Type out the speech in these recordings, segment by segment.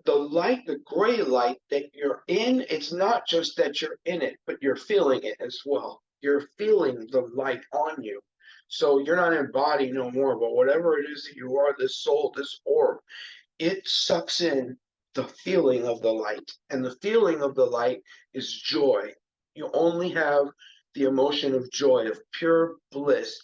the light, the gray light that you're in, it's not just that you're in it, but you're feeling it as well. You're feeling the light on you. So you're not in body no more, but whatever it is that you are, this soul, this orb, it sucks in the feeling of the light. And the feeling of the light is joy. You only have the emotion of joy, of pure bliss,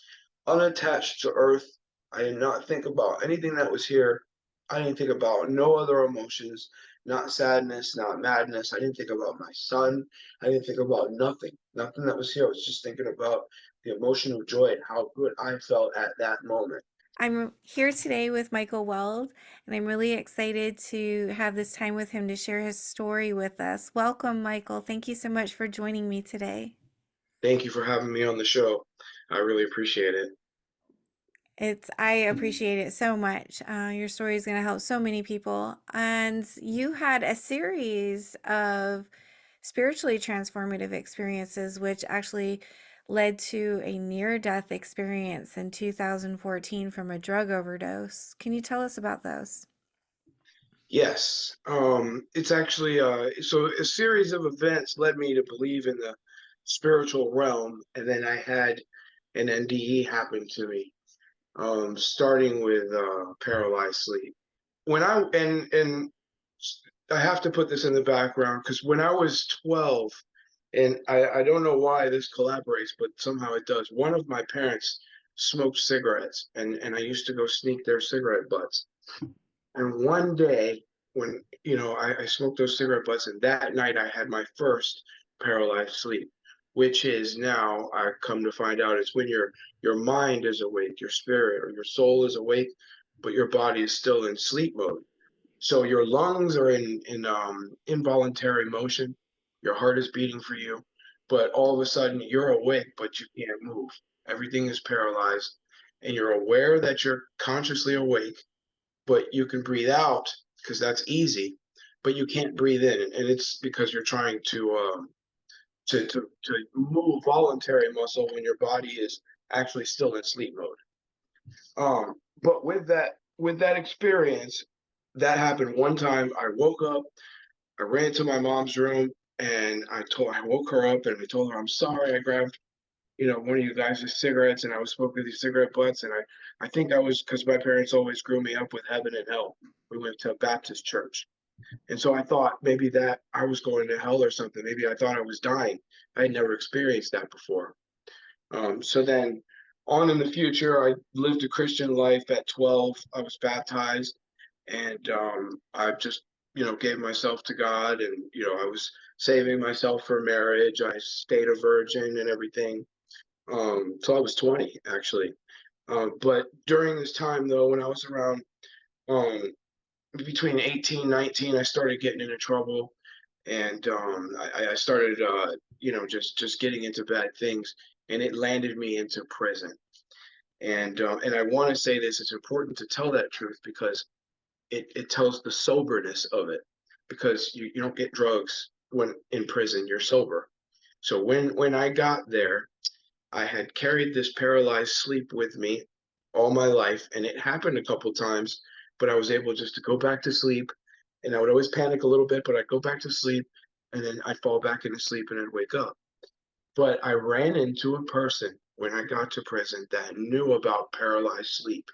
unattached to earth. I did not think about anything that was here. I didn't think about no other emotions, not sadness, not madness. I didn't think about my son. I didn't think about nothing, nothing that was here. I was just thinking about the emotion of joy and how good I felt at that moment. I'm here today with Michael Weld, and I'm really excited to have this time with him to share his story with us. Welcome, Michael. Thank you so much for joining me today. Thank you for having me on the show. I really appreciate it. I appreciate it so much. Your story is going to help so many people. And you had a series of spiritually transformative experiences, which actually led to a near-death experience in 2014 from a drug overdose. Can you tell us about those? Yes, it's actually so a series of events led me to believe in the spiritual realm, and then I had an NDE happen to me, starting with paralyzed sleep. When I I have to put this in the background because when I was 12, and I don't know why this collaborates, but somehow it does. One of my parents smoked cigarettes, and I used to go sneak their cigarette butts. And one day, when I smoked those cigarette butts, and that night I had my first paralyzed sleep, which is now I come to find out it's when your mind is awake, your spirit or your soul is awake, but your body is still in sleep mode. So your lungs are in involuntary motion, your heart is beating for you, but all of a sudden you're awake, but you can't move. Everything is paralyzed, and you're aware that you're consciously awake, but you can breathe out because that's easy, but you can't breathe in, and it's because you're trying to move voluntary muscle when your body is actually still in sleep mode. But with that experience, that happened one time. I woke up, I ran to my mom's room, and I woke her up and I told her I'm sorry. I grabbed one of you guys' cigarettes, and I was smoking these cigarette butts. And I think I was because my parents always grew me up with heaven and hell. We went to a Baptist church. And so I thought maybe that I was going to hell or something. Maybe I thought I was dying. I had never experienced that before. So then on in the future, I lived a Christian life at 12. I was baptized, and I just, gave myself to God. And, I was saving myself for marriage. I stayed a virgin and everything till I was 20, actually. But during this time, though, when I was around um, between 18, 19, I started getting into trouble, and I started, just getting into bad things, and it landed me into prison. And I want to say this: it's important to tell that truth because it tells the soberness of it. Because you don't get drugs when in prison; you're sober. So when I got there, I had carried this paralyzed sleep with me all my life, and it happened a couple times, but I was able just to go back to sleep, and I would always panic a little bit, but I'd go back to sleep, and then I'd fall back into sleep and I'd wake up. But I ran into a person when I got to prison that knew about paralyzed sleep,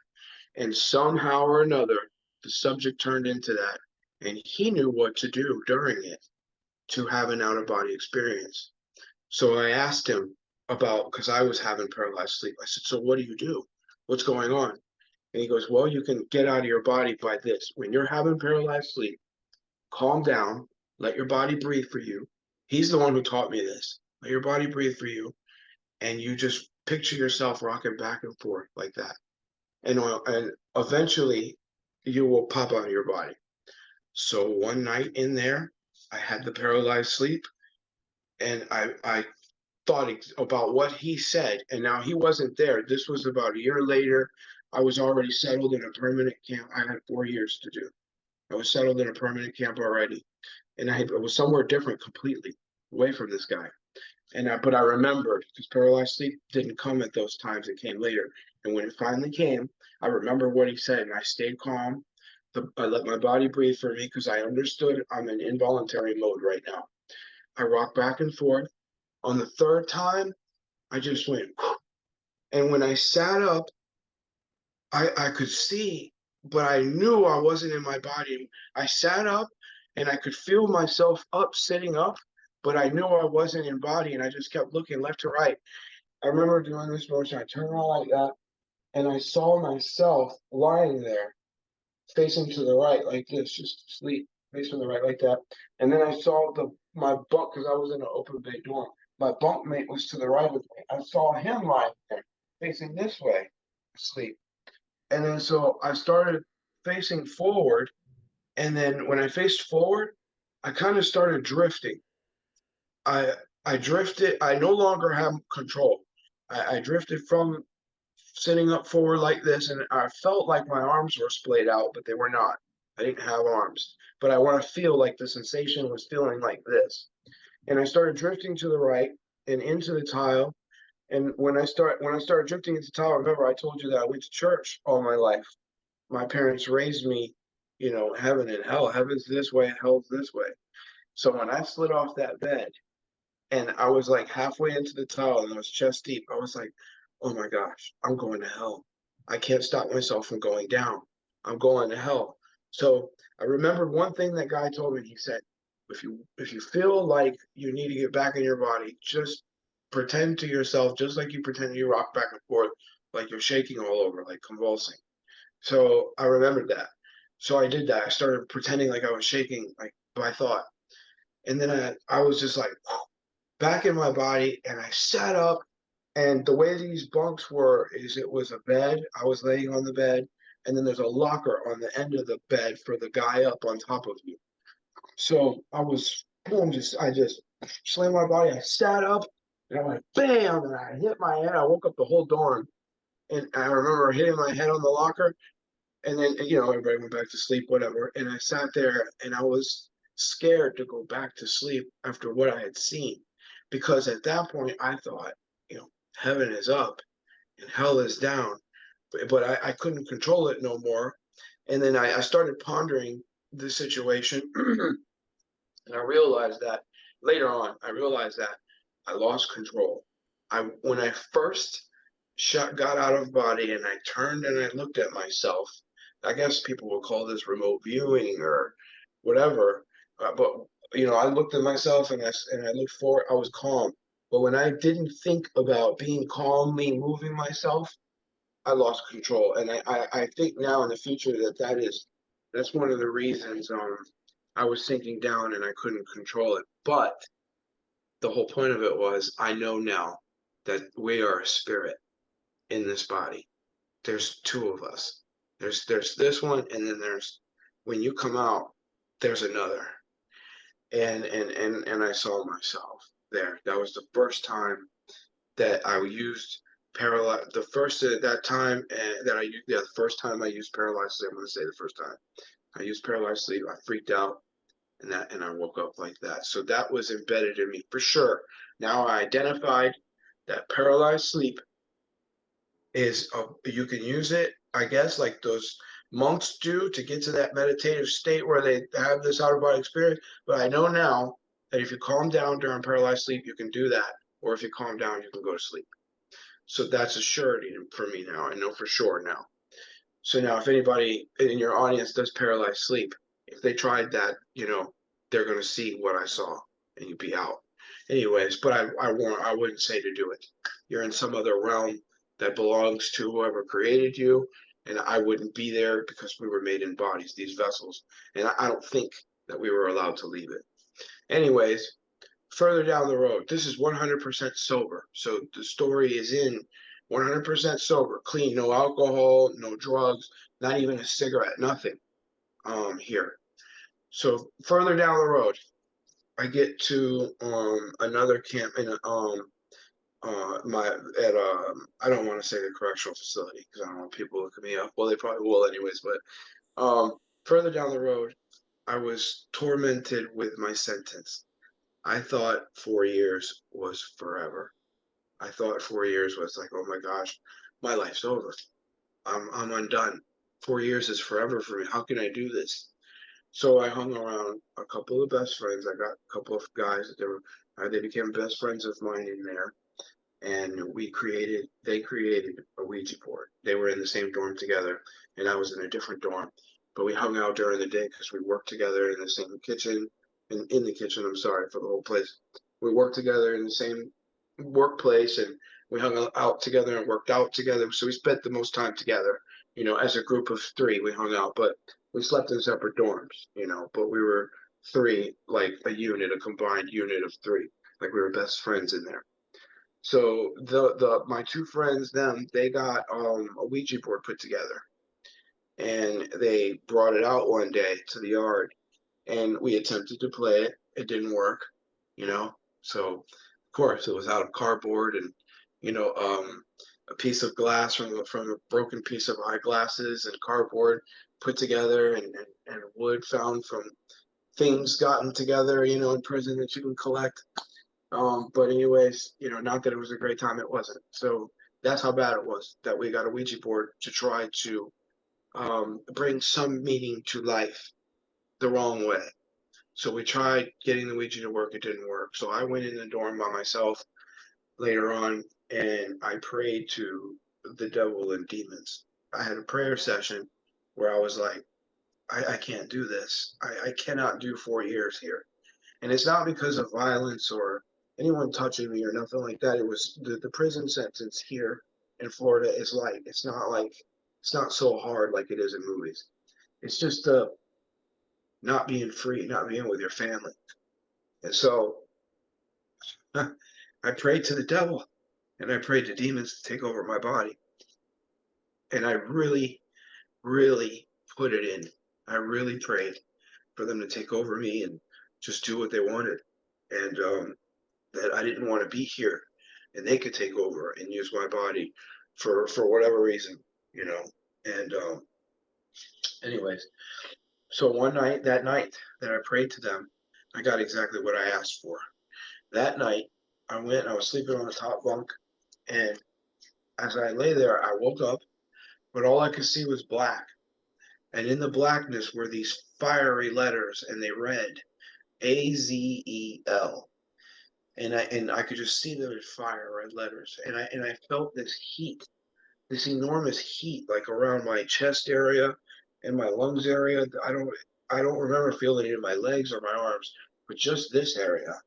and somehow or another, the subject turned into that, and he knew what to do during it to have an out of body experience. So I asked him about because I was having paralyzed sleep. I said, "So what do you do? What's going on?" And he goes, "Well, you can get out of your body by this. When you're having paralyzed sleep, calm down, let your body breathe for you." He's the one who taught me this. Let your body breathe for you, and you just picture yourself rocking back and forth like that, and eventually you will pop out of your body. So one night in there, I had the paralyzed sleep, and I thought about what he said, and now he wasn't there. This was about a year later. I was already settled in a permanent camp. I had 4 years to do. I was settled in a permanent camp already, and I was somewhere different completely, away from this guy. But I remembered because paralyzed sleep didn't come at those times; it came later. And when it finally came, I remember what he said, and I stayed calm. I let my body breathe for me because I understood I'm in involuntary mode right now. I rocked back and forth. On the third time, I just went, and when I sat up, I could see, but I knew I wasn't in my body. I sat up and I could feel myself up, sitting up, but I knew I wasn't in body, and I just kept looking left to right. I remember doing this motion. I turned around like that, and I saw myself lying there, facing to the right like this, just asleep, facing to the right like that. And then I saw my bunk, because I was in an open bay dorm. My bunkmate was to the right of me. I saw him lying there, facing this way, asleep. And then so I started facing forward, and then when I faced forward, I kind of started drifting. I I drifted. I no longer have control. I drifted from sitting up forward like this, and I felt like my arms were splayed out, but they were not. I didn't have arms, but I want to feel like the sensation was feeling like this. And I started drifting to the right and into the tile. And when I started drifting into tile, remember I told you that I went to church all my life. My parents raised me, heaven and hell. Heaven's this way, hell's this way. So when I slid off that bed and I was like halfway into the tile and I was chest deep, I was like, oh my gosh, I'm going to hell. I can't stop myself from going down. I'm going to hell. So I remembered one thing that guy told me. He said, if you feel like you need to get back in your body, just pretend to yourself, just like you pretend you rock back and forth, like you're shaking all over, like convulsing. So I remembered that. So I did that. I started pretending like I was shaking, like by thought. And then I was just like back in my body, and I sat up. And the way these bunks were is it was a bed. I was laying on the bed, and then there's a locker on the end of the bed for the guy up on top of you. So I was boom, I just slammed my body. I sat up, and I went bam, and I hit my head. I woke up the whole dorm, and I remember hitting my head on the locker, and then everybody went back to sleep, whatever. And I sat there, and I was scared to go back to sleep after what I had seen, because at that point I thought, heaven is up and hell is down, but I couldn't control it no more. And then I started pondering the situation, and I realized that later on, I realized that I lost control. When I first got out of body and I turned and I looked at myself, I guess people will call this remote viewing or whatever. But I looked at myself and I looked forward. I was calm. But when I didn't think about being calmly moving myself, I lost control. And I think now in the future that's one of the reasons I was sinking down and I couldn't control it. But the whole point of it was I know now that we are a spirit in this body. There's two of us. There's this one, and then there's when you come out, there's another. And I saw myself there. That was the first time that I used paralyzed. The first at that time that I used, yeah, the first time I used paralyzed sleep. I'm going to say the first time I used paralyzed sleep. I freaked out, and I woke up like that. So that was embedded in me for sure. Now I identified that paralyzed sleep is you can use it, I guess, like those monks do to get to that meditative state where they have this out of body experience. But I know now that if you calm down during paralyzed sleep, you can do that. Or if you calm down, you can go to sleep. So that's a surety for me now. I know for sure now. So now, if anybody in your audience does paralyzed sleep, if they tried that, they're going to see what I saw, and you'd be out. Anyways, but I wouldn't say to do it. You're in some other realm that belongs to whoever created you, and I wouldn't be there because we were made in bodies, these vessels, and I don't think that we were allowed to leave it. Anyways, further down the road, this is 100% sober. So the story is in 100% sober, clean, no alcohol, no drugs, not even a cigarette, nothing here. So further down the road, I get to another camp in my at I don't want to say the correctional facility because I don't want people looking me up. Well, they probably will anyways, but further down the road, I was tormented with my sentence. I thought 4 years was forever. I thought 4 years was like, oh my gosh, my life's over. I'm undone. 4 years is forever for me. How can I do this? So I hung around a couple of best friends. I got a couple of guys that they became best friends of mine in there, and they created a Ouija board. They were in the same dorm together, and I was in a different dorm. But we hung out during the day because we worked together in the same kitchen, in the kitchen, I'm sorry, for the whole place. We worked together in the same workplace, and we hung out together and worked out together. So we spent the most time together, as a group of three. We hung out, but we slept in separate dorms, but we were three, like a unit, a combined unit of three. Like we were best friends in there. So my two friends, they got a Ouija board put together, and they brought it out one day to the yard, and we attempted to play it. It didn't work, you know. So of course it was out of cardboard and you know um, a piece of glass from a broken piece of eyeglasses and cardboard put together, and wood found from things gotten together, in prison that you can collect. But anyways, not that it was a great time, it wasn't. So that's how bad it was that we got a Ouija board to try to bring some meaning to life the wrong way. So we tried getting the Ouija to work, it didn't work. So I went in the dorm by myself later on, and I prayed to the devil and demons. I had a prayer session where I was like, I can't do this. I cannot do 4 years here. And it's not because of violence or anyone touching me or nothing like that. It was the prison sentence here in Florida is light. It's not so hard like it is in movies. It's just not being free, not being with your family. And so I prayed to the devil, and I prayed to demons to take over my body. And I really, really put it in. I really prayed for them to take over me and just do what they wanted. And that I didn't want to be here, and they could take over and use my body for whatever reason, you know. And anyways, so that night that I prayed to them, I got exactly what I asked for. That night, I was sleeping on the top bunk, and as I lay there, I woke up, but all I could see was black. And in the blackness were these fiery letters, and they read AZEL. And I could just see them in fire red letters. And I felt this heat, this enormous heat, like around my chest area and my lungs area. I don't remember feeling it in my legs or my arms, but just this area.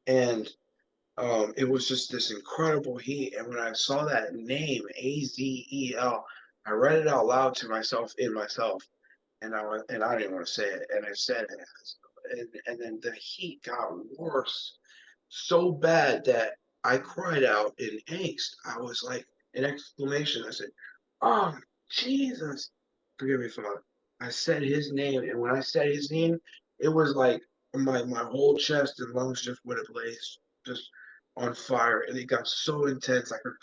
And it was just this incredible heat. And when I saw that name, AZEL, I read it out loud to myself in myself, and I didn't want to say it, and I said it, and then the heat got worse, so bad that I cried out in angst. I was like an exclamation. I said, "Oh, Jesus, forgive me, Father." I said His name, and when I said His name, it was like my whole chest and lungs just went ablaze, just on fire, and it got so intense I could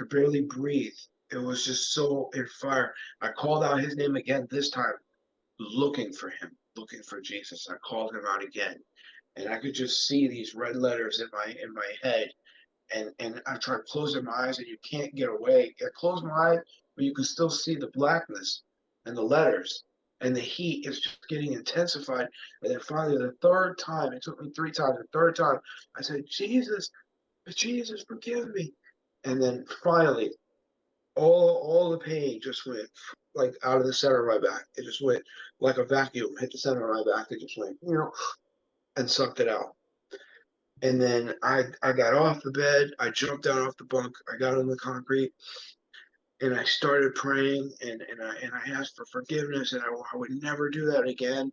barely breathe. It was just so in fire. I called out His name again, this time looking for Him, looking for Jesus. I called Him out again, and I could just see these red letters in my head. And I tried closing my eyes, and you can't get away. I closed my eyes, but you can still see the blackness and the letters, and the heat is just getting intensified. And then finally, the third time, it took me 3 times. The third time, I said, "Jesus, Jesus, forgive me." And then finally, all the pain just went like out of the center of my back. It just went like a vacuum hit the center of my back. It just went, and sucked it out. And then I got off the bed. I jumped down off the bunk. I got on the concrete, and I started praying, and I asked for forgiveness, and I would never do that again.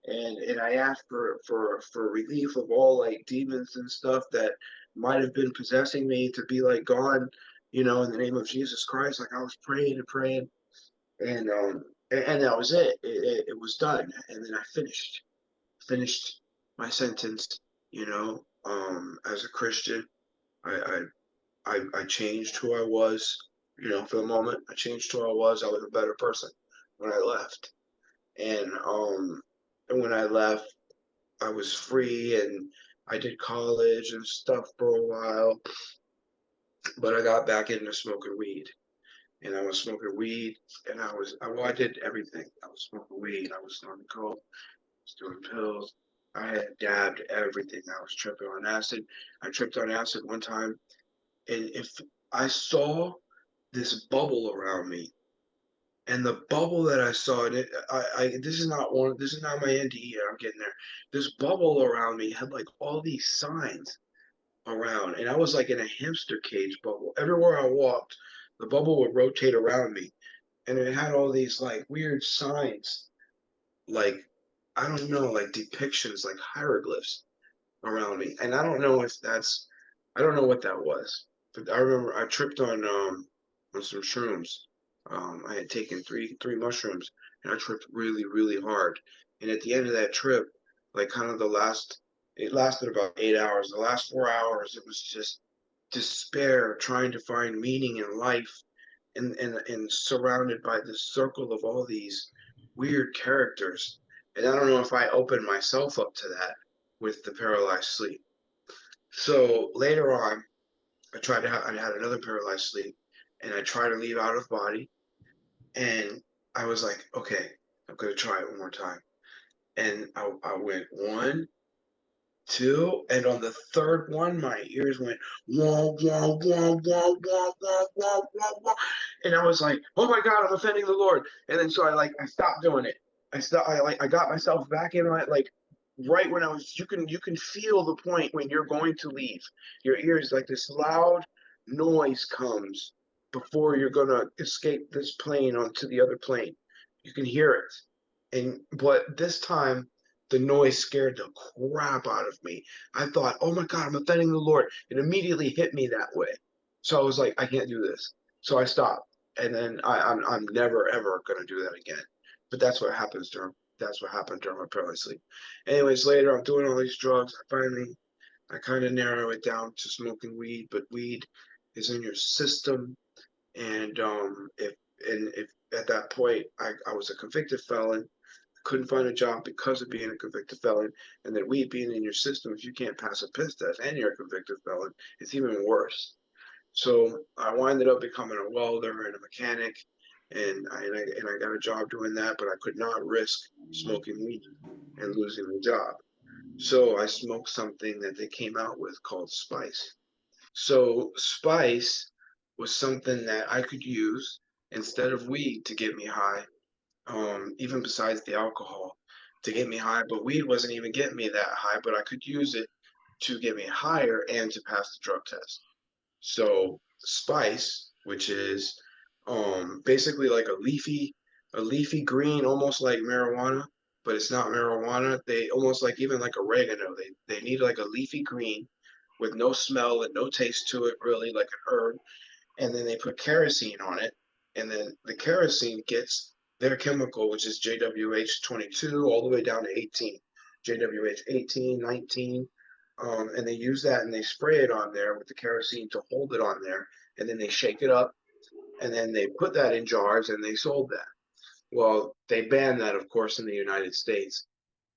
And I asked for relief of all like demons and stuff that might have been possessing me to be like gone, in the name of Jesus Christ. Like I was praying and praying, and that was it. It was done, and then I finished my sentence. As a Christian, I I changed who I was. For the moment, I changed who I was. I was a better person when I left, and when I left, I was free, and I did college and stuff for a while, but I got back into smoking weed. and I was smoking weed, and I did everything. I was smoking weed, I was snorting coke, I was doing pills. I had dabbed everything. I was tripping on acid. I tripped on acid one time, and if I saw this bubble around me, and the bubble that I saw, and this is not my NDE. I'm getting there. This bubble around me had like all these signs around, and I was like in a hamster cage bubble. Everywhere I walked, the bubble would rotate around me, and it had all these like weird signs, like I don't know, like depictions, like hieroglyphs around me. And I don't know what that was. But I remember I tripped on some shrooms. I had taken three mushrooms, and I tripped really, really hard. And at the end of that trip, like kind of it lasted about 8 hours. The last 4 hours, it was just despair, trying to find meaning in life, and surrounded by this circle of all these weird characters. And I don't know if I opened myself up to that with the paralyzed sleep. So later on, I had another paralyzed sleep, and I tried to leave out of body, and I was like, okay, I'm gonna try it one more time. And I went one, two, and on the third one, my ears went wah wah wah wah wah wah wah wah wah, and I was like, "Oh my God, I'm offending the Lord!" And then so I stopped doing it. I got myself back in my like right when I was. You can feel the point when you're going to leave. Your ears like this loud noise comes before you're gonna escape this plane onto the other plane. You can hear it, and but this time the noise scared the crap out of me. I thought, oh my God, I'm offending the Lord. It immediately hit me that way. So I was like, I can't do this. So I stopped. And then I'm never ever gonna do that again. But that's what happened during my paralysis sleep. Anyways, later I'm doing all these drugs. I kind of narrow it down to smoking weed, but weed is in your system. And if at that point I was a convicted felon, couldn't find a job because of being a convicted felon, and then weed being in your system, if you can't pass a piss test and you're a convicted felon, it's even worse. So I winded up becoming a welder and a mechanic, and I got a job doing that, but I could not risk smoking weed and losing the job. So I smoked something that they came out with called spice. So spice was something that I could use instead of weed to get me high, even besides the alcohol to get me high. But weed wasn't even getting me that high, but I could use it to get me higher and to pass the drug test. So spice, which is basically like a leafy green, almost like marijuana, but it's not marijuana. They almost like even like oregano. They need like a leafy green with no smell and no taste to it, really like an herb, and then they put kerosene on it, and then the kerosene gets their chemical, which is JWH22, all the way down to 18, JWH 18, 19, and they use that and they spray it on there with the kerosene to hold it on there, and then they shake it up, and then they put that in jars and they sold that. Well, they banned that, of course, in the United States.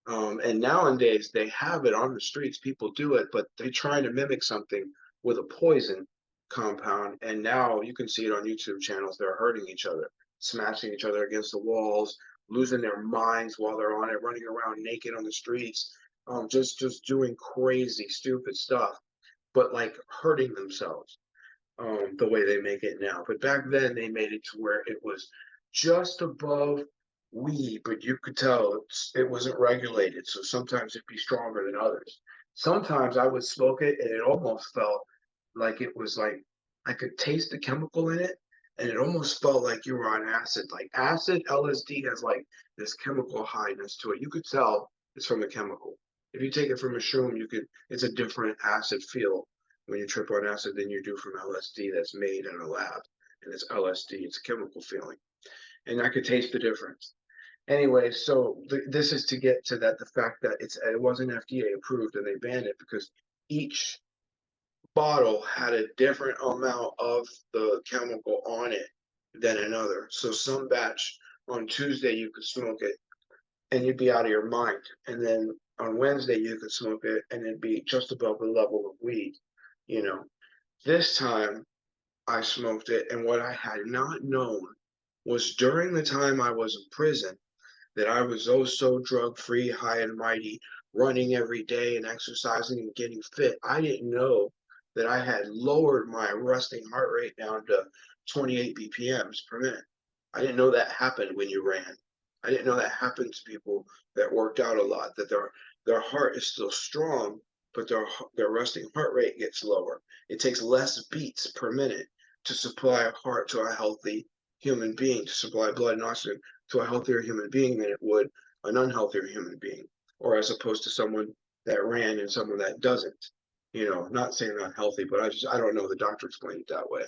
And nowadays they have it on the streets. People do it, but they're trying to mimic something with a poison compound. And now you can see it on YouTube channels. They're hurting each other, smashing each other against the walls, losing their minds while they're on it, running around naked on the streets, just doing crazy, stupid stuff, but like hurting themselves, the way they make it now. But back then they made it to where it was just above weed, but you could tell it wasn't regulated. So sometimes it'd be stronger than others. Sometimes I would smoke it and it almost felt like it was like I could taste the chemical in it, and it almost felt like you were on acid. Like acid, LSD has like this chemical highness to it. You could tell it's from a chemical. If you take it from a shroom, it's a different acid feel when you trip on acid than you do from LSD that's made in a lab. And it's LSD, it's a chemical feeling. And I could taste the difference. Anyway, so this is to get to that the fact that it wasn't FDA approved and they banned it because each bottle had a different amount of the chemical on it than another. So some batch on Tuesday you could smoke it and you'd be out of your mind. And then on Wednesday you could smoke it and it'd be just above the level of weed, you know. This time I smoked it, and what I had not known was during the time I was in prison that I was oh so drug free, high and mighty, running every day and exercising and getting fit. I didn't know that I had lowered my resting heart rate down to 28 BPMs per minute. I didn't know that happened when you ran. I didn't know that happened to people that worked out a lot, that their heart is still strong, but their resting heart rate gets lower. It takes less beats per minute to supply a heart to a healthy human being, to supply blood and oxygen to a healthier human being than it would an unhealthier human being, or as opposed to someone that ran and someone that doesn't. You know, not saying not healthy, but I don't know. The doctor explained it that way.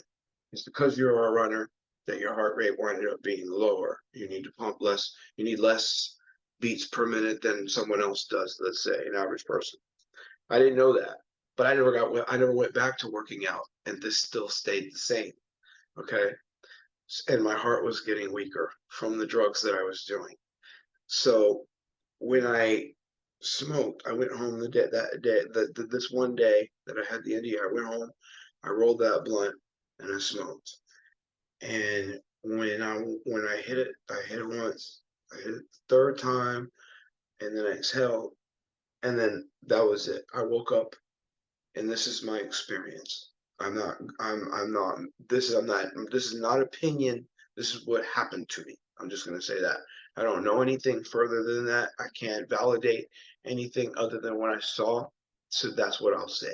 It's because you're a runner that your heart rate will end up being lower. You need to pump less. You need less beats per minute than someone else does. Let's say an average person. I didn't know that, but I never went back to working out, and this still stayed the same. Okay, and my heart was getting weaker from the drugs that I was doing. So when I smoked, I went home this one day that I had the NDE. I went home, I rolled that blunt, and I smoked. And when I hit it once, I hit it the third time, and then I exhaled, and then that was it. I woke up, and this is my experience. I'm not, this is not opinion. This is what happened to me. I'm just going to say that. I don't know anything further than that. I can't validate anything other than what I saw. So that's what I'll say.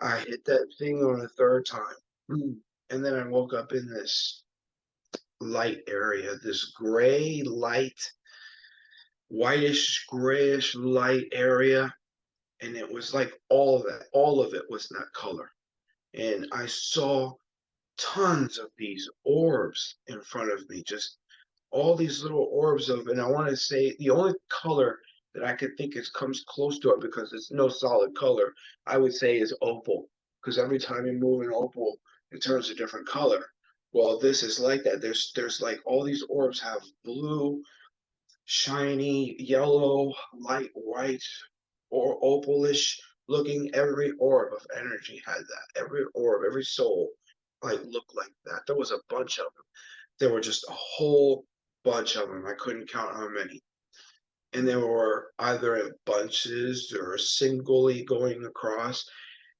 I hit that thing on the third time. And then I woke up in this light area, this gray light, whitish, grayish light area. And it was like all of it was that color. And I saw tons of these orbs in front of me, just all these little orbs of, and I want to say the only color that I could think is comes close to it because it's no solid color, I would say is opal. Because every time you move an opal, it turns a different color. Well, this is like that. There's like all these orbs have blue, shiny, yellow, light white, or opalish looking. Every orb of energy had that. Every orb, every soul, like looked like that. There was a bunch of them. There were just a whole bunch of them. I couldn't count how many. And they were either in bunches or singly going across.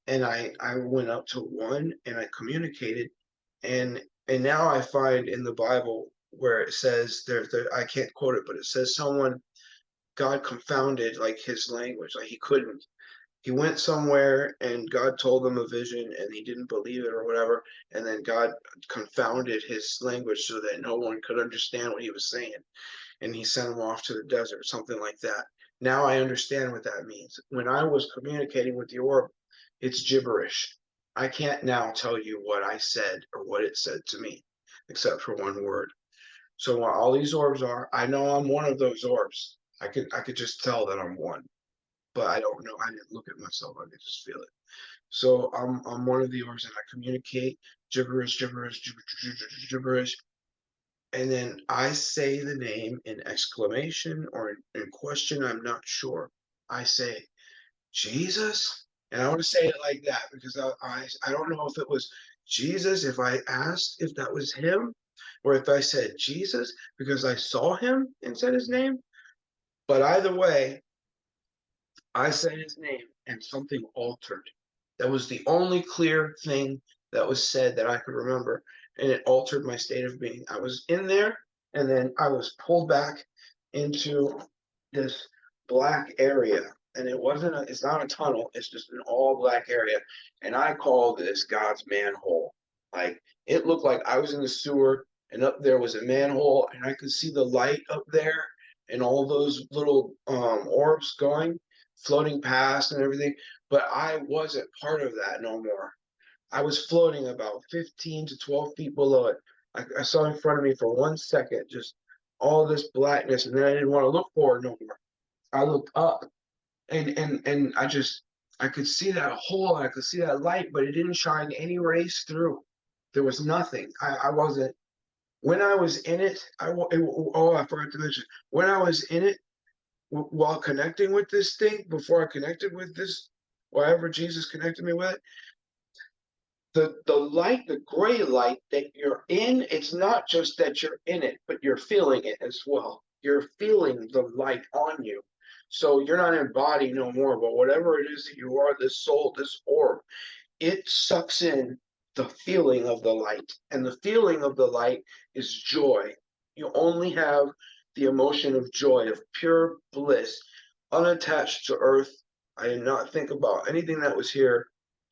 And I went up to one and I communicated. And now I find in the Bible where it says there I can't quote it, but it says someone God confounded like his language, like he couldn't. He went somewhere and God told him a vision and he didn't believe it or whatever, and then God confounded his language so that no one could understand what he was saying, and he sent him off to the desert, something like that. Now I understand what that means. When I was communicating with the orb, it's gibberish. I can't now tell you what I said or what it said to me, except for one word. So while all these orbs are, I know I'm one of those orbs. I could just tell that I'm one, but I don't know. I didn't look at myself. I could just feel it. So I'm one of the orbs, and I communicate gibberish, gibberish, gibberish, gibberish, and then I say the name in exclamation or in question. I'm not sure. I say Jesus, and I want to say it like that because I don't know if it was Jesus, if I asked if that was him, or if I said Jesus because I saw him and said his name. But either way, I said his name and something altered. That was the only clear thing that was said that I could remember, and it altered my state of being. I was in there, and then I was pulled back into this black area, and it's not a tunnel, it's just an all black area, and I call this God's manhole. Like, it looked like I was in the sewer, and up there was a manhole, and I could see the light up there, and all those little orbs going floating past and everything, but I wasn't part of that no more. I was floating about 15 to 12 feet below it. I saw in front of me for 1 second just all this blackness, and then I didn't want to look for it no more. I looked up, and I could see that hole, I could see that light, but it didn't shine any rays through. There was nothing. I wasn't. When I was in it, I forgot to mention, when I was in it, while connecting with this thing, before I connected with this, whatever Jesus connected me with, the light, the gray light that you're in, it's not just that you're in it, but you're feeling it as well. You're feeling the light on you. So you're not in body no more, but whatever it is that you are, this soul, this orb, it sucks in the feeling of the light. And the feeling of the light is joy. You only have the emotion of joy, of pure bliss, unattached to earth. I did not think about anything that was here.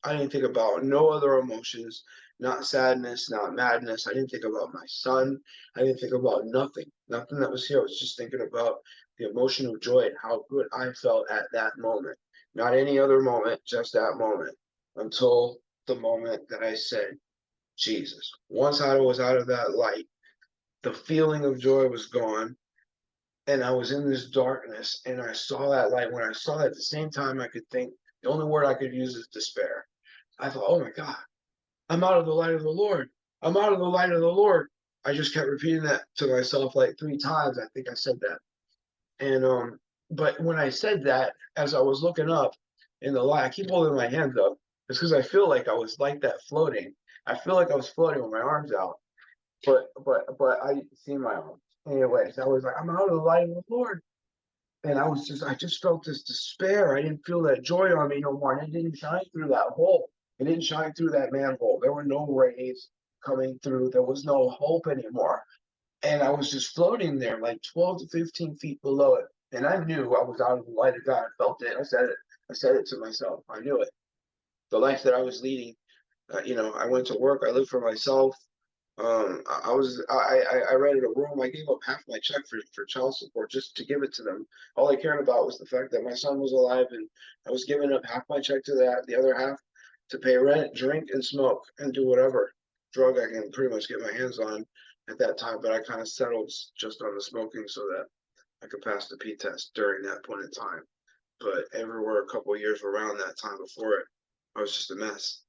I didn't think about no other emotions, not sadness, not madness. I didn't think about my son. I didn't think about nothing, nothing that was here. I was just thinking about the emotion of joy and how good I felt at that moment. Not any other moment, just that moment, until the moment that I said, Jesus. Once I was out of that light, the feeling of joy was gone, and I was in this darkness, and I saw that light. When I saw it at the same time, I could think, the only word I could use is despair. I thought, oh my God, I'm out of the light of the Lord. I'm out of the light of the Lord. I just kept repeating that to myself like 3 times. I think I said that. And but when I said that, as I was looking up in the light, I keep holding my hands up. It's because I feel like I was like that floating. I feel like I was floating with my arms out, but I didn't see my arms. Anyways, I was like, I'm out of the light of the Lord. And I just felt this despair. I didn't feel that joy on me no more. And it didn't shine through that hole. It didn't shine through that manhole. There were no rays coming through. There was no hope anymore. And I was just floating there, like 12 to 15 feet below it. And I knew I was out of the light of God. I felt it. I said it. I said it to myself. I knew it. The life that I was leading, I went to work. I lived for myself. I rented a room. I gave up half my check for child support just to give it to them. All I cared about was the fact that my son was alive, and I was giving up half my check to that, the other half to pay rent, drink, and smoke, and do whatever drug I can pretty much get my hands on at that time. But I kind of settled just on the smoking so that I could pass the P test during that point in time. But everywhere a couple of years around that time before it, I was just a mess.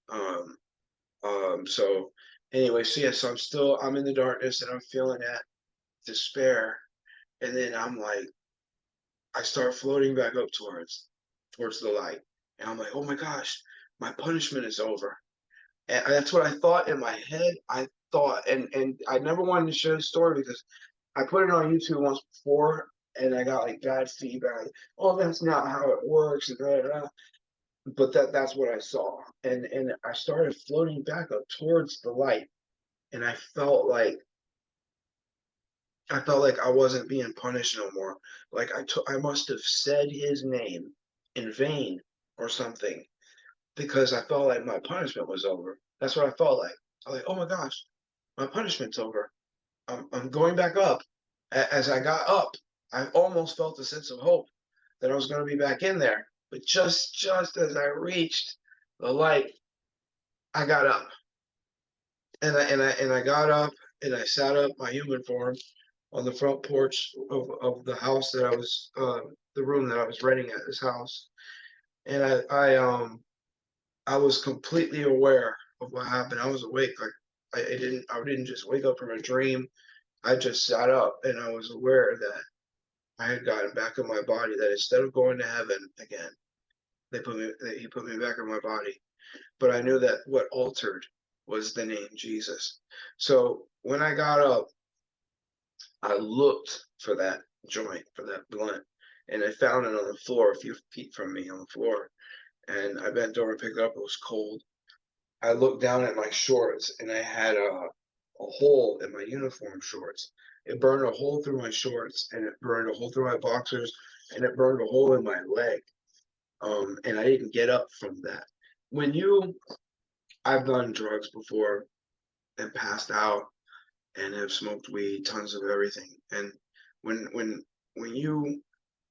Um, so anyway, so yeah, so I'm in the darkness and I'm feeling that despair. And then I'm like, I start floating back up towards the light. And I'm like, oh my gosh, my punishment is over. And that's what I thought in my head. I thought, and I never wanted to share the story because I put it on YouTube once before and I got like bad feedback. Oh, that's not how it works. And blah, blah, blah. But that's what I saw. And I started floating back up towards the light. And I felt like I wasn't being punished no more. Like I must have said his name in vain or something because I felt like my punishment was over. That's what I felt like. I was like, oh my gosh, my punishment's over. I'm going back up. As I got up, I almost felt a sense of hope that I was going to be back in there. But just as I reached the light, I got up, and I got up and I sat up my human form on the front porch of the house that I was the room that I was renting at this house, and I was completely aware of what happened. I was awake, like I didn't just wake up from a dream. I just sat up and I was aware that I had gotten back in my body. That instead of going to heaven again, he put me back in my body. But I knew that what altered was the name Jesus. So when I got up, I looked for that joint, for that blunt, and I found it on the floor a few feet from me on the floor. And I bent over and picked it up. It was cold. I looked down at my shorts and I had a hole in my uniform shorts. It burned a hole through my shorts and it burned a hole through my boxers and it burned a hole in my leg. And I didn't get up from that. When I've done drugs before and passed out and have smoked weed, tons of everything. And when when when you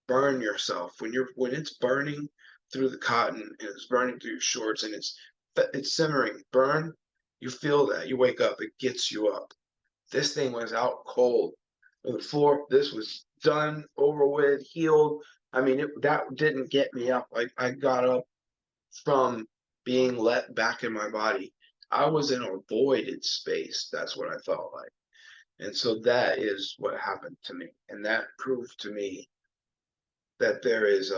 burn yourself, when it's burning through the cotton and it's burning through your shorts and it's simmering, burn, you feel that. You wake up, it gets you up. This thing was out cold on the floor. This was done, over with, healed. I mean, that didn't get me up. I got up from being let back in my body. I was in a voided space. That's what I felt like. And so that is what happened to me. And that proved to me that there is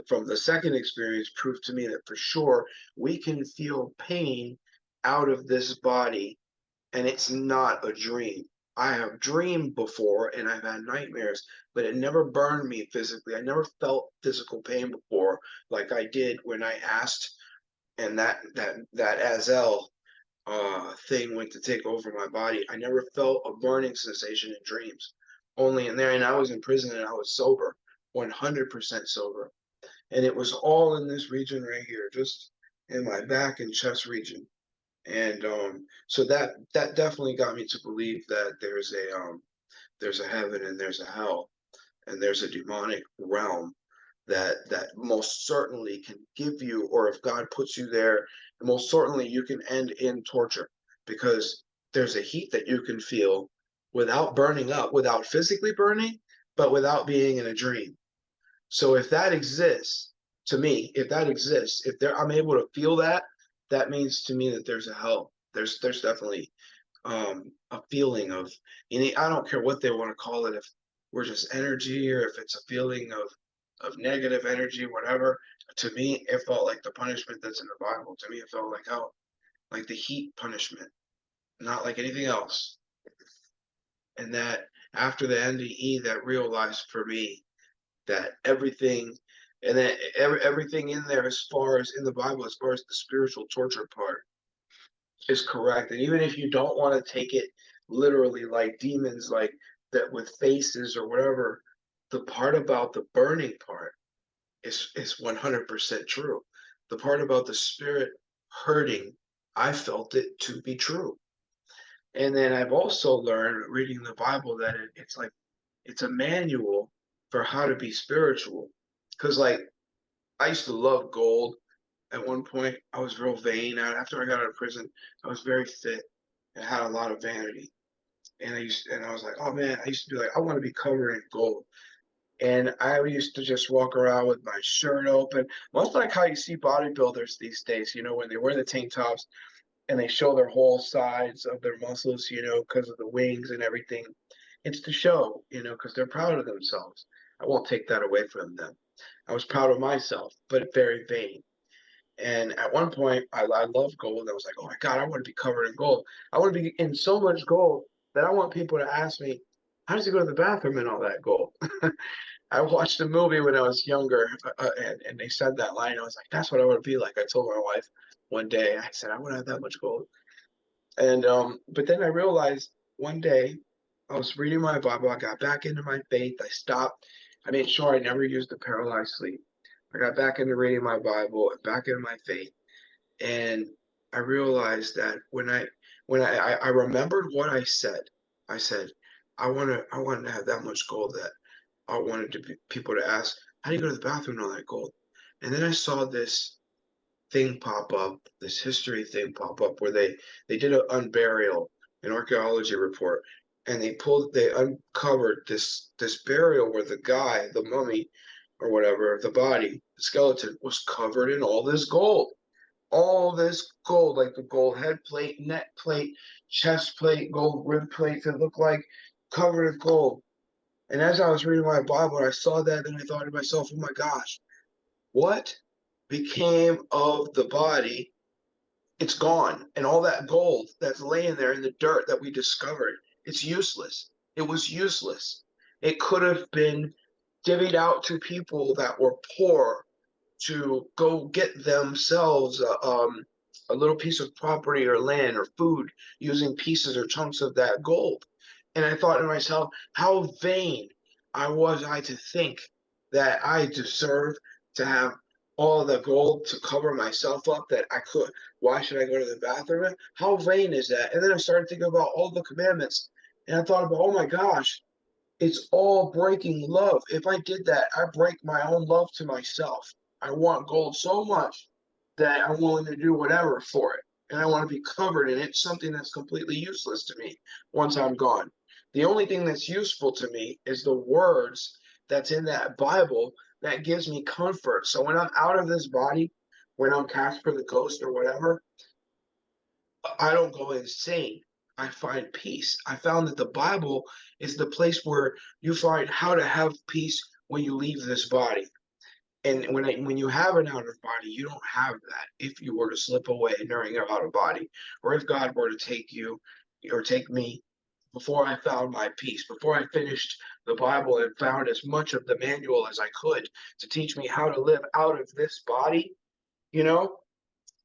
from the second experience proved to me that for sure we can feel pain out of this body, and it's not a dream. I have dreamed before and I've had nightmares, but it never burned me physically. I never felt physical pain before like I did when I asked, and that Azel thing went to take over my body. I never felt a burning sensation in dreams, only in there. And I was in prison and I was sober, 100% sober. And it was all in this region right here, just in my back and chest region. And so that definitely got me to believe that there's a heaven and there's a hell and there's a demonic realm that most certainly can give you, or if God puts you there, most certainly you can end in torture, because there's a heat that you can feel without burning up, without physically burning, but without being in a dream. So if that exists, to me, if that exists, if there I'm able to feel that, that means to me that there's a hell. There's definitely a feeling of, I don't care what they want to call it, if we're just energy or if it's a feeling of negative energy, whatever. To me, it felt like the punishment that's in the Bible. To me, it felt like hell, like the heat punishment, not like anything else. And that after the NDE, that realized for me that everything, and then everything in there, as far as in the Bible, as far as the spiritual torture part, is correct. And even if you don't want to take it literally, like demons, like that with faces or whatever, the part about the burning part is 100% true. The part about the spirit hurting, I felt it to be true. And then I've also learned reading the Bible that it's like it's a manual for how to be spiritual. Because like I used to love gold. At one point, I was real vain. After I got out of prison, I was very fit and had a lot of vanity. And I was like, oh man, I used to be like, I want to be covered in gold. And I used to just walk around with my shirt open, much like how you see bodybuilders these days, when they wear the tank tops and they show their whole sides of their muscles, because of the wings and everything. It's to show, because they're proud of themselves. I won't take that away from them. I was proud of myself, but very vain. And at one point, I loved gold. I was like, oh my God, I want to be covered in gold. I want to be in so much gold that I want people to ask me, how does he go to the bathroom in all that gold? I watched a movie when I was younger, and they said that line. I was like, that's what I want to be like. I told my wife one day, I said, I want to have that much gold. And but then I realized one day I was reading my Bible. I got back into my faith. I stopped. I made sure I never used the paralyzed sleep. I got back into reading my Bible and back into my faith. And I realized that when I remembered what I said. I said, I want to have that much gold that I wanted people to ask, how do you go to the bathroom with all that gold? And then I saw this thing pop up, this history thing pop up, where they did an unburial, an archaeology report, and they uncovered this burial where the guy, the mummy or whatever, the body, the skeleton was covered in all this gold, like the gold head plate, neck plate, chest plate, gold rib plates. It looked like covered in gold. And as I was reading my Bible, I saw that, and I thought to myself, oh my gosh, what became of the body? It's gone. And all that gold that's laying there in the dirt that we discovered, it's useless. It was useless. It could have been divvied out to people that were poor to go get themselves a little piece of property or land or food using pieces or chunks of that gold. And I thought to myself, how vain I to think that I deserve to have all the gold to cover myself up that I could. Why should I go to the bathroom? How vain is that? And then I started thinking about all the commandments. And I thought about, oh my gosh, it's all breaking love. If I did that, I break my own love to myself. I want gold so much that I'm willing to do whatever for it. And I want to be covered in it, something that's completely useless to me once I'm gone. The only thing that's useful to me is the words that's in that Bible that gives me comfort. So when I'm out of this body, when I'm Casper the ghost or whatever, I don't go insane. I find peace. I found that the Bible is the place where you find how to have peace when you leave this body. And when you have an out of body, you don't have that if you were to slip away during your out of body, or if God were to take you or take me before I found my peace, before I finished the Bible and found as much of the manual as I could to teach me how to live out of this body, you know,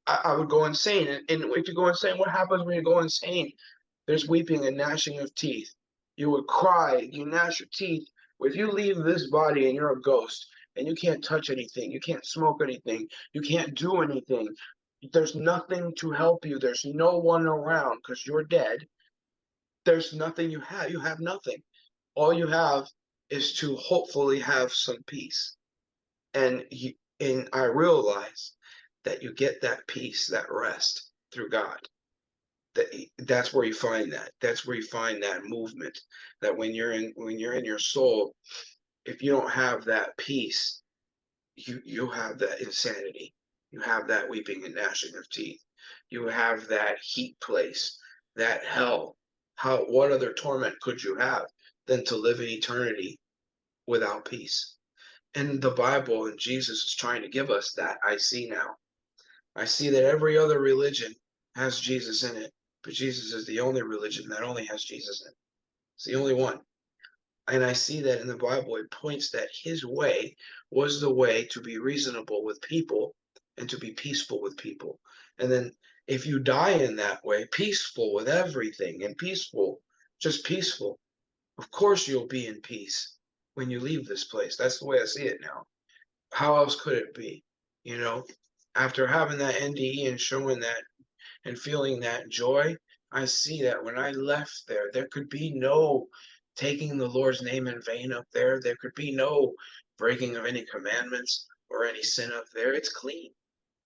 I would go insane. And if you go insane, what happens when you go insane? There's weeping and gnashing of teeth. You would cry, you gnash your teeth. If you leave this body and you're a ghost and you can't touch anything, you can't smoke anything, you can't do anything, there's nothing to help you. There's no one around because you're dead. There's nothing you have. You have nothing. All you have is to hopefully have some peace. And I realize that you get that peace, that rest through God. That's where you find that. That's where you find that movement. That when you're in your soul, if you don't have that peace, you have that insanity. You have that weeping and gnashing of teeth. You have that heat place, that hell. What other torment could you have than to live in eternity without peace? And the Bible and Jesus is trying to give us that. I see now. I see that every other religion has Jesus in it, but Jesus is the only religion that only has Jesus in it. It's the only one. And I see that in the Bible, it points that his way was the way to be reasonable with people and to be peaceful with people. And then if you die in that way, peaceful with everything and peaceful, just peaceful, of course you'll be in peace when you leave this place. That's the way I see it now. How else could it be? You know, after having that NDE and showing that and feeling that joy, I see that when I left there, there could be no taking the Lord's name in vain up there. There could be no breaking of any commandments or any sin up there. It's clean.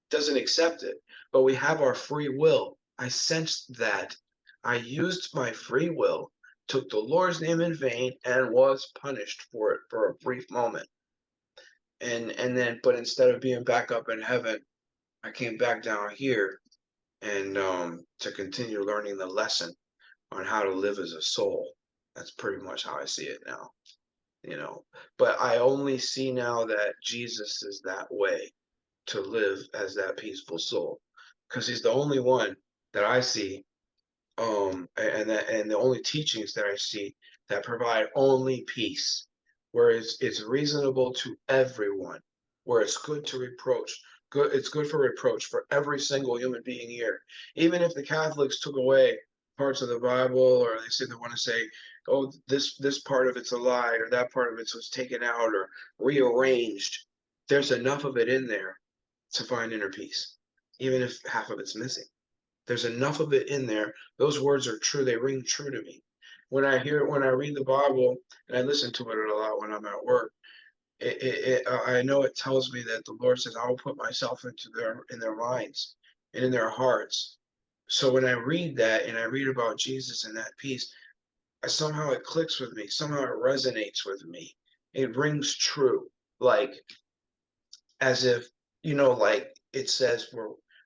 Doesn't accept it. But we have our free will. I sensed that. I used my free will, took the Lord's name in vain, and was punished for it for a brief moment. But instead of being back up in heaven, I came back down here and to continue learning the lesson on how to live as a soul. That's pretty much how I see it now, you know. But I only see now that Jesus is that way to live as that peaceful soul, because he's the only one that I see, and the only teachings that I see that provide only peace, where it's reasonable to everyone, where it's good to reproach. It's good for reproach for every single human being here. Even if the Catholics took away parts of the Bible, or they say they want to say, oh, this part of it's a lie, or that part of it was taken out or rearranged, there's enough of it in there to find inner peace, even if half of it's missing. There's enough of it in there. Those words are true. They ring true to me. When I read the Bible, and I listen to it a lot when I'm at work, I know it tells me that the Lord says, I will put myself in their minds and in their hearts. So when I read that and I read about Jesus and that peace, somehow it clicks with me. Somehow it resonates with me. It rings true. Like, as if, like it says,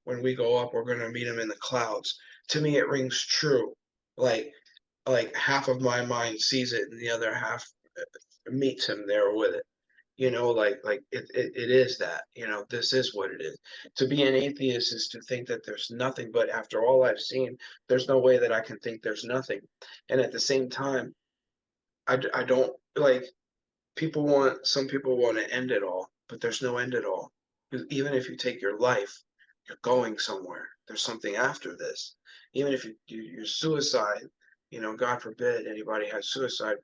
when we go up, we're going to meet him in the clouds. To me, it rings true. Like, like half of my mind sees it and the other half meets him there with it. It is that, this is what it is. To be an atheist is to think that there's nothing, but after all I've seen, there's no way that I can think there's nothing. And at the same time, I don't like, some people want to end it all, but there's no end at all. Even if you take your life, you're going somewhere. There's something after this. Even if you're suicide, God forbid anybody has suicide,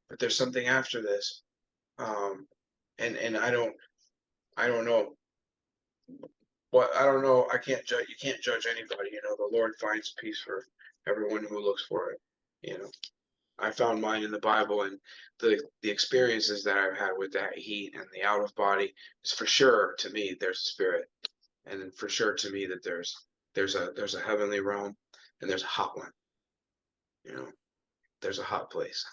but there's something after this. And I don't know what, I don't know. I can't judge. You can't judge anybody. The Lord finds peace for everyone who looks for it. You know. I found mine in the Bible, and the experiences that I've had with that heat and the out of body is for sure to me there's a spirit, and then for sure to me that there's a heavenly realm and there's a hot one. You know, there's a hot place.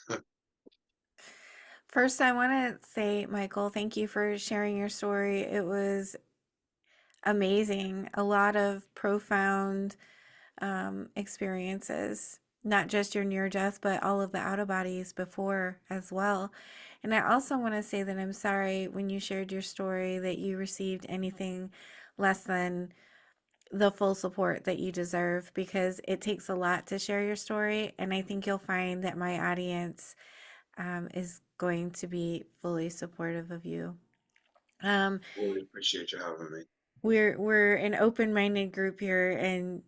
First, I want to say, Michael, thank you for sharing your story. It was amazing. A lot of profound experiences, not just your near death, but all of the out of bodies before as well. And I also want to say that I'm sorry when you shared your story that you received anything less than the full support that you deserve, because it takes a lot to share your story. And I think you'll find that my audience is going to be fully supportive of you. Um, Really appreciate you having me. we're an open-minded group here, and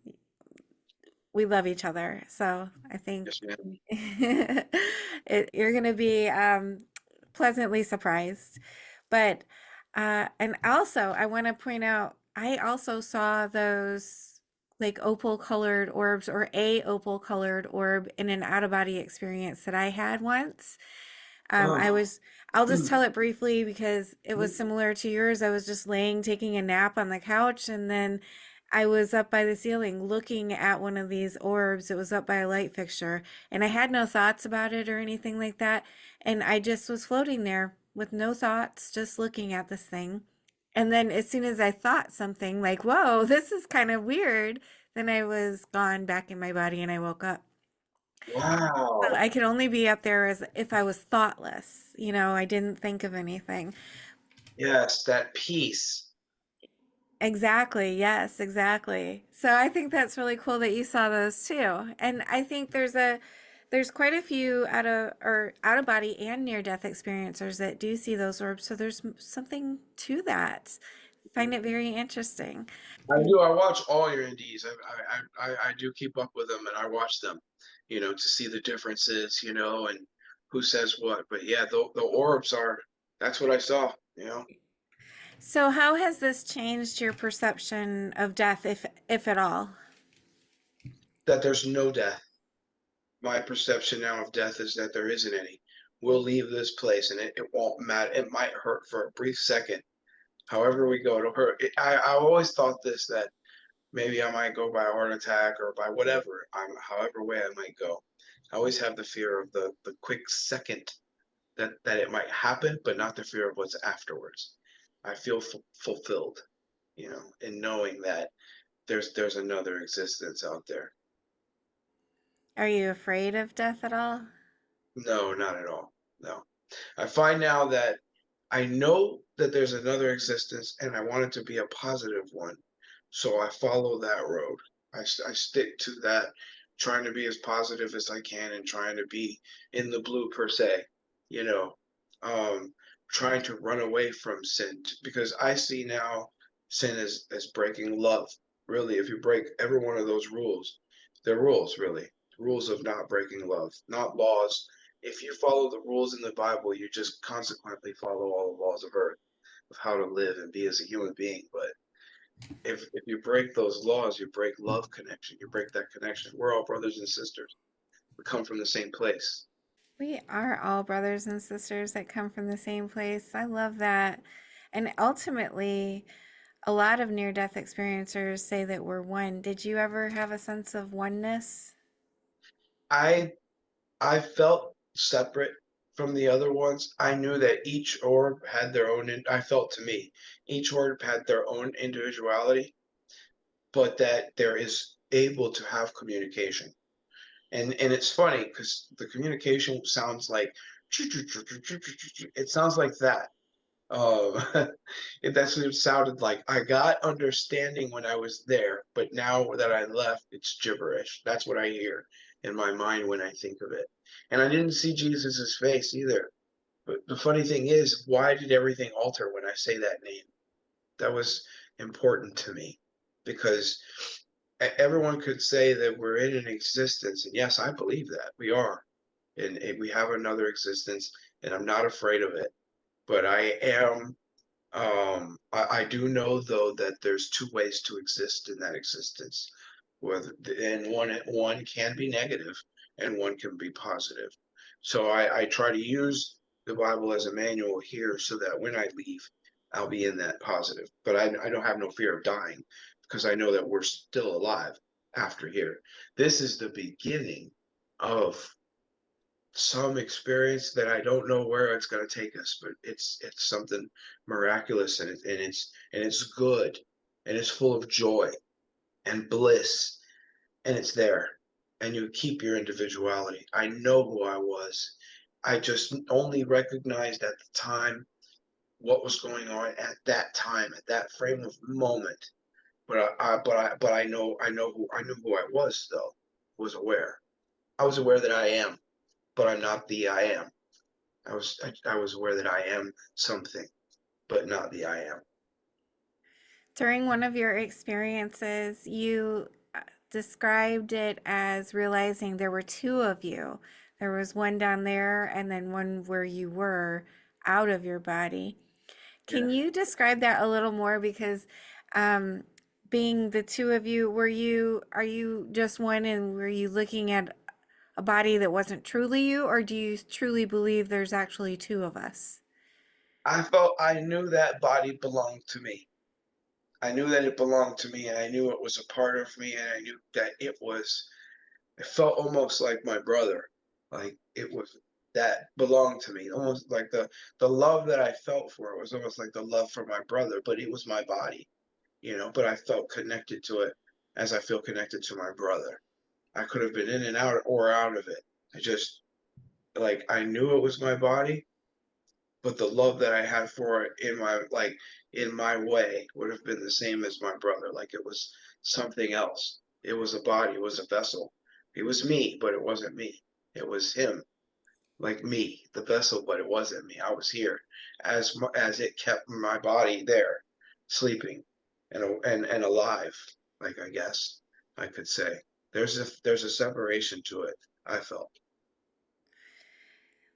we love each other. So I think Yes, ma'am. you're going to be pleasantly surprised. But, and also, I want to point out, I also saw those like opal colored orbs, or a opal colored orb, in an out of body experience that I had once. I Oh, was, I'll just tell it briefly because it was similar to yours. I was just laying, taking a nap on the couch, and then I was up by the ceiling looking at one of these orbs. It was up by a light fixture, and I had no thoughts about it or anything like that. And I just was floating there with no thoughts, just looking at this thing. And then as soon as I thought something like, whoa, this is kind of weird, then I was gone back in my body and I woke up. So wow. I could only be up there as if I was thoughtless. I didn't think of anything. Yes, that peace. Exactly. Yes, exactly. So I think that's really cool that you saw those too. And I think there's quite a few out of body and near death experiencers that do see those orbs. So there's something to that. Find it very interesting. I do. I watch all your NDEs. I do keep up with them, and I watch them, to see the differences, and who says what. But yeah, the orbs are. That's what I saw. So how has this changed your perception of death, if at all? That there's no death. My perception now of death is that there isn't any. We'll leave this place, and it won't matter. It might hurt for a brief second. However we go, it'll hurt. I always thought this, that maybe I might go by a heart attack or by whatever. However way I might go. I always have the fear of the quick second that it might happen, but not the fear of what's afterwards. I feel fulfilled, in knowing that there's another existence out there. Are you afraid of death at all? No, not at all. No. I find now that I know that there's another existence and I want it to be a positive one. So I follow that road. I stick to that, trying to be as positive as I can and trying to be in the blue per se, you know, um, trying to run away from sin because I see now sin as breaking love. Really, if you break every one of those rules, they're rules, really. Rules of not breaking love, not laws. If you follow the rules in the Bible, you just consequently follow all the laws of earth of how to live and be as a human being. But if you break those laws, you break love connection. You break that connection. We're all brothers and sisters. We come from the same place. We are all brothers and sisters that come from the same place. I love that. And ultimately, a lot of near death experiencers say that we're one. Did you ever have a sense of oneness? I I felt separate from the other ones. I knew that each orb had their own. I felt to me, each orb had their own individuality, but that there is able to have communication. And it's funny because the communication sounds like it sounds like that. Um, that's what it sounded like. I got understanding when I was there, but now that I left, it's gibberish. That's what I hear in my mind when I think of it. And I didn't see Jesus's face either. But the funny thing is, why did everything alter when I say that name? That was important to me because everyone could say that we're in an existence. And yes, I believe that we are. And we have another existence, and I'm not afraid of it. But I do know though that there's two ways to exist in that existence. Whether and one can be negative and one can be positive. So I try to use the Bible as a manual here so that when I leave, I'll be in that positive. But I don't have no fear of dying because I know that we're still alive after here. This is the beginning of some experience that I don't know where it's going to take us, but it's something miraculous and it's good and it's full of joy and bliss and it's there and you keep your individuality. I know who I was. I just only recognized at the time what was going on at that time, at that frame of moment. But I knew who I was though. Was aware. I was aware that I am, but I'm not the I am. I was aware that I am something, but not the I am. During one of your experiences, you described it as realizing there were two of you. There was one down there and then one where you were out of your body. Yeah. Can you describe that a little more? Because um, being the two of you, are you just one and were you looking at a body that wasn't truly you, or do you truly believe there's actually two of us? I felt I knew that body belonged to me. I knew that it belonged to me, and I knew it was a part of me, and I knew that it felt almost like my brother. Like it was that belonged to me. Almost like the love that I felt for it was almost like the love for my brother, but it was my body, but I felt connected to it as I feel connected to my brother. I could have been in and out or out of it. I just like I knew it was my body, but the love that I had for it in my way would have been the same as my brother. Like it was something else. It was a body, it was a vessel. It was me, but it wasn't me. It was him, like me, the vessel, but it wasn't me. I was here as it kept my body there, sleeping and alive. Like I guess I could say there's a separation to it. I felt.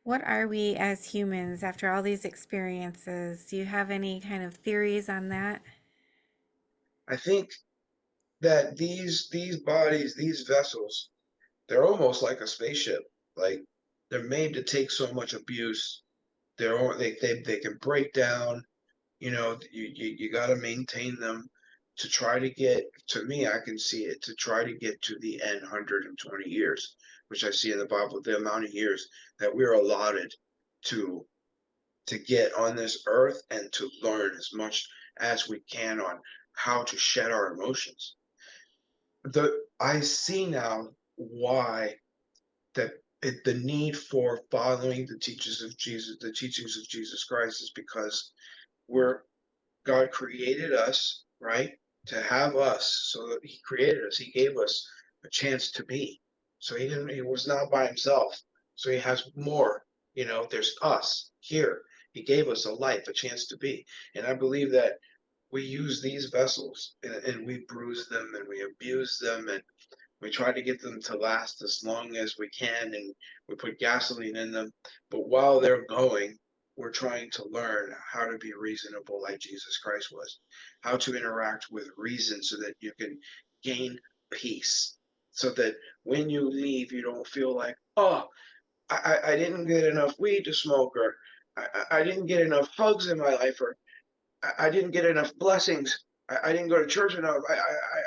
What are we as humans after all these experiences? Do you have any kind of theories on that? I think that these bodies, these vessels, they're almost like a spaceship. Like they're made to take so much abuse. They can break down. You got to maintain them to try to get to me. I can see it to try to get to the end 120 years, which I see in the Bible, the amount of years that we're allotted to get on this earth and to learn as much as we can on how to shed our emotions. I see now why the need for following the teachings of Jesus Christ is because we're God created us, right, to have us. So that He created us, He gave us a chance to be. So He was not by Himself. So He has more. There's us here. He gave us a life, a chance to be. And I believe that we use these vessels and we bruise them and we abuse them and we try to get them to last as long as we can, and we put gasoline in them. But while they're going, we're trying to learn how to be reasonable like Jesus Christ was, how to interact with reason so that you can gain peace, so that when you leave, you don't feel like, oh, I didn't get enough weed to smoke, or I didn't get enough hugs in my life, or I didn't get enough blessings. I didn't go to church enough.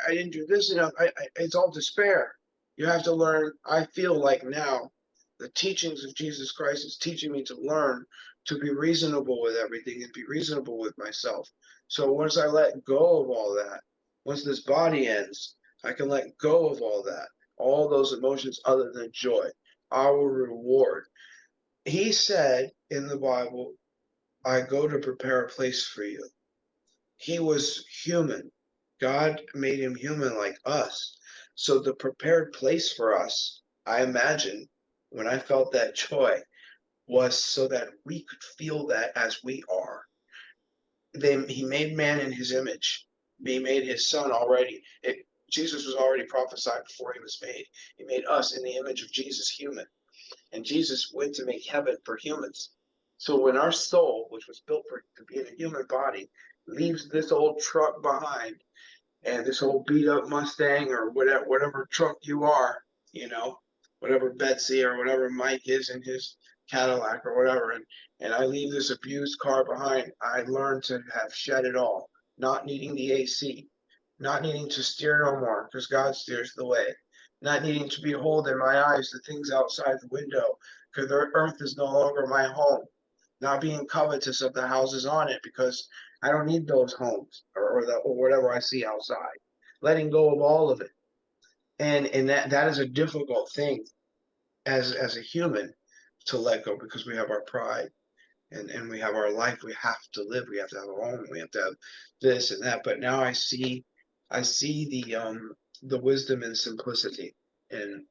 I didn't do this enough. It's all despair. You have to learn. I feel like now the teachings of Jesus Christ is teaching me to learn to be reasonable with everything and be reasonable with myself. So once I let go of all that, once this body ends, I can let go of all that, all those emotions other than joy, our reward. He said in the Bible, I go to prepare a place for you. He was human. God made him human like us. So the prepared place for us, I imagine, when I felt that joy, was so that we could feel that as we are. He made man in his image. He made his son already. Jesus was already prophesied before he was made. He made us in the image of Jesus human. And Jesus went to make heaven for humans. So when our soul, which was built to be in a human body, leaves this old truck behind and this old beat up Mustang or whatever truck you are, you know, whatever Betsy or whatever Mike is in his Cadillac or whatever, and I leave this abused car behind, I learned to have shed it all, not needing the AC, not needing to steer no more because God steers the way, not needing to behold in my eyes the things outside the window because the earth is no longer my home, not being covetous of the houses on it because I don't need those homes or whatever I see outside. Letting go of all of it, and that is a difficult thing as a human to let go because we have our pride and we have our life. We have to live. We have to have a home. We have to have this and that. But now I see the wisdom and simplicity in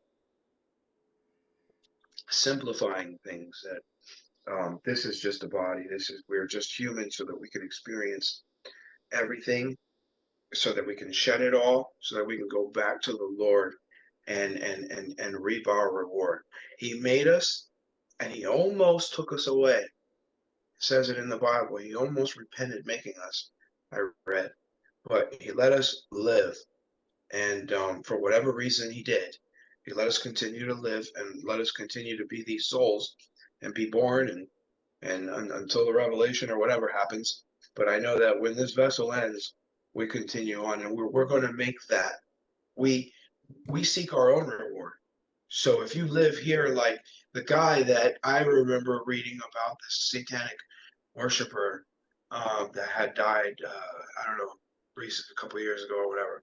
simplifying things. That this is just a body. We're just human, so that we can experience everything, so that we can shed it all, so that we can go back to the Lord and reap our reward. He made us, and He almost took us away. It says it in the Bible. He almost repented making us. I read, but He let us live, and for whatever reason He did, He let us continue to live and let us continue to be these souls and be born and until the revelation or whatever happens. But I know that when this vessel ends, we continue on, and we're going to make that. We we seek our own reward. So if you live here, like the guy that I remember reading about, this satanic worshiper that had died, I don't know, recent a couple of years ago or whatever,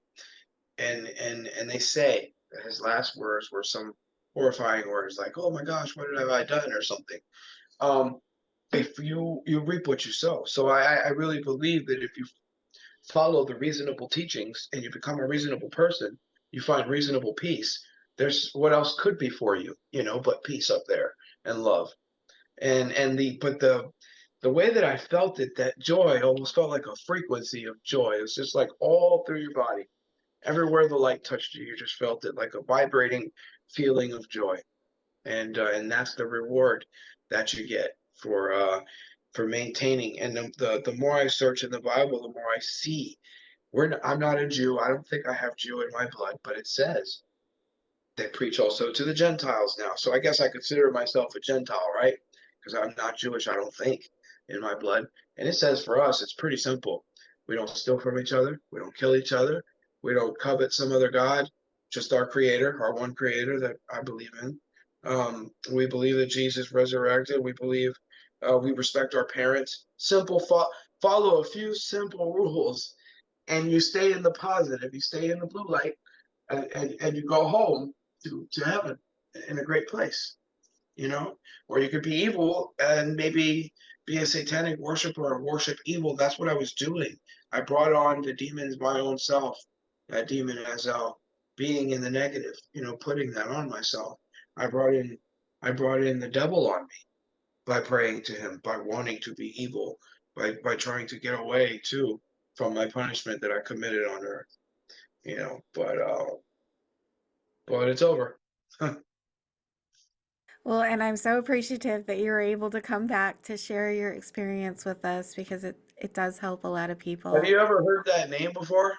and they say that his last words were some horrifying words like, "Oh my gosh, what have I done?" or something. Um, if you reap what you sow. So I really believe that if you follow the reasonable teachings and you become a reasonable person, you find reasonable peace. There's what else could be for you, but peace up there and love. And the way that I felt it, that joy almost felt like a frequency of joy. It's just like all through your body. Everywhere the light touched you, you just felt it like a vibrating feeling of joy. And that's the reward that you get for maintaining. And the more I search in the Bible, the more I see. I'm not a Jew. I don't think I have Jew in my blood, but it says they preach also to the Gentiles now. So I guess I consider myself a Gentile, right? Because I'm not Jewish, I don't think, in my blood. And it says for us, it's pretty simple. We don't steal from each other. We don't kill each other. We don't covet some other God, just our creator, our one creator that I believe in. We believe that Jesus resurrected. We believe we respect our parents. Follow a few simple rules, and you stay in the positive. You stay in the blue light, and you go home to heaven in a great place, or you could be evil and maybe be a satanic worshiper or worship evil. That's what I was doing. I brought on the demons my own self, that demon Azel, being in the negative, putting that on myself. I brought in I brought in the devil on me by praying to him, by wanting to be evil, by trying to get away too from my punishment that I committed on earth, but it's over. Well, and I'm so appreciative that you were able to come back to share your experience with us because it does help a lot of Have people. you ever heard that name before?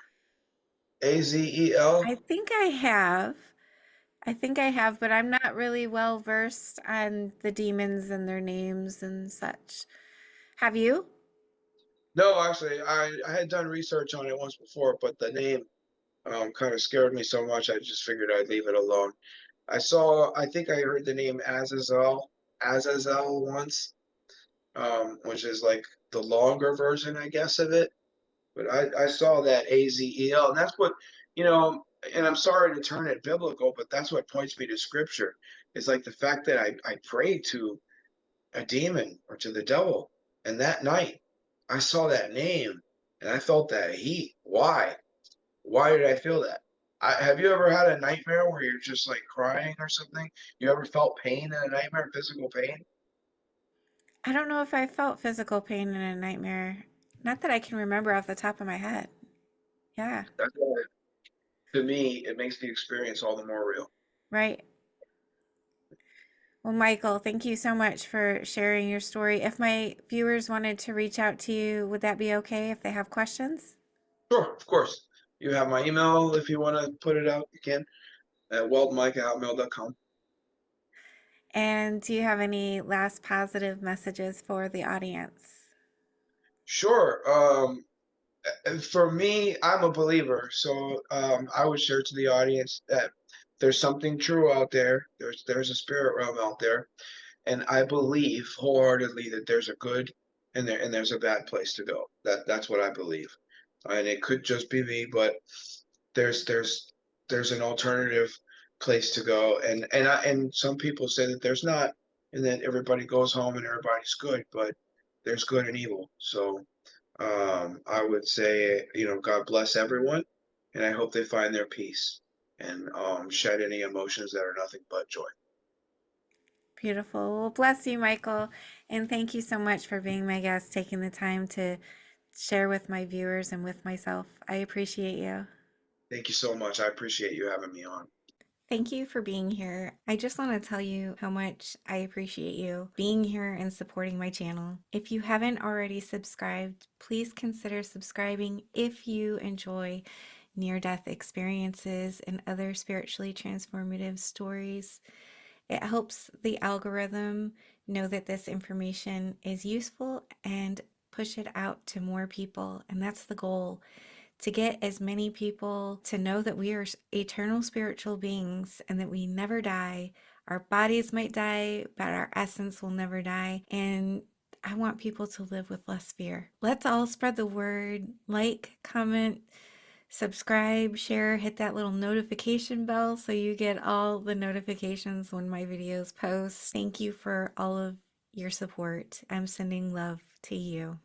Azel? I think I have. I think I have, but I'm not really well versed on the demons and their names and such. Have you? No, actually, I had done research on it once before, but the name kind of scared me so much I just figured I'd leave it alone. I think I heard the name Azazel once, which is like the longer version, I guess, of it. But I saw that Azel, and that's what, you know, and I'm sorry to turn it biblical, but that's what points me to scripture. It's like the fact that I prayed to a demon or to the devil. And that night, I saw that name and I felt that heat. Why? Why did I feel that? Have you ever had a nightmare where you're just like crying or something? You ever felt pain in a nightmare, physical pain? I don't know if I felt physical pain in a nightmare. Not that I can remember off the top of my head. Yeah, That's why, to me, it makes the experience all the more real. right. Well, Michael, thank you so much for sharing your story. If my viewers wanted to reach out to you, would that be okay if they have questions? Sure, of course. You have my email if you want to put it out, you can at weldmike@hotmail.com. And do you have any last positive messages for the audience? Sure. For me, I'm a believer, so I would share to the audience that there's something true out there. There's a spirit realm out there, and I believe wholeheartedly that there's a good and there's a bad place to go. That's what I believe, and it could just be me, but there's there's there's an alternative place to go, and some people say that there's not. and then everybody goes home and everybody's good, but there's good and evil. So I would say, God bless everyone, and I hope they find their peace and shed any emotions that are nothing but joy. Beautiful. Well, bless you, Michael. And thank you so much for being my guest, taking the time to share with my viewers and with myself. I appreciate you. Thank you so much. I appreciate you having me on. Thank you for being here. I just want to tell you how much I appreciate you being here and supporting my channel. If you haven't already subscribed, please consider subscribing if you enjoy near-death experiences and other spiritually transformative stories. It helps the algorithm know that this information is useful and push it out to more people. And that's the goal, to get as many people to know that we are eternal spiritual beings and that we never die. Our bodies might die, but our essence will never die. And I want people to live with less fear. Let's all spread the word. Like, comment, subscribe, share, hit that little notification bell so you get all the notifications when my videos post. Thank you for all of your support. I'm sending love to you.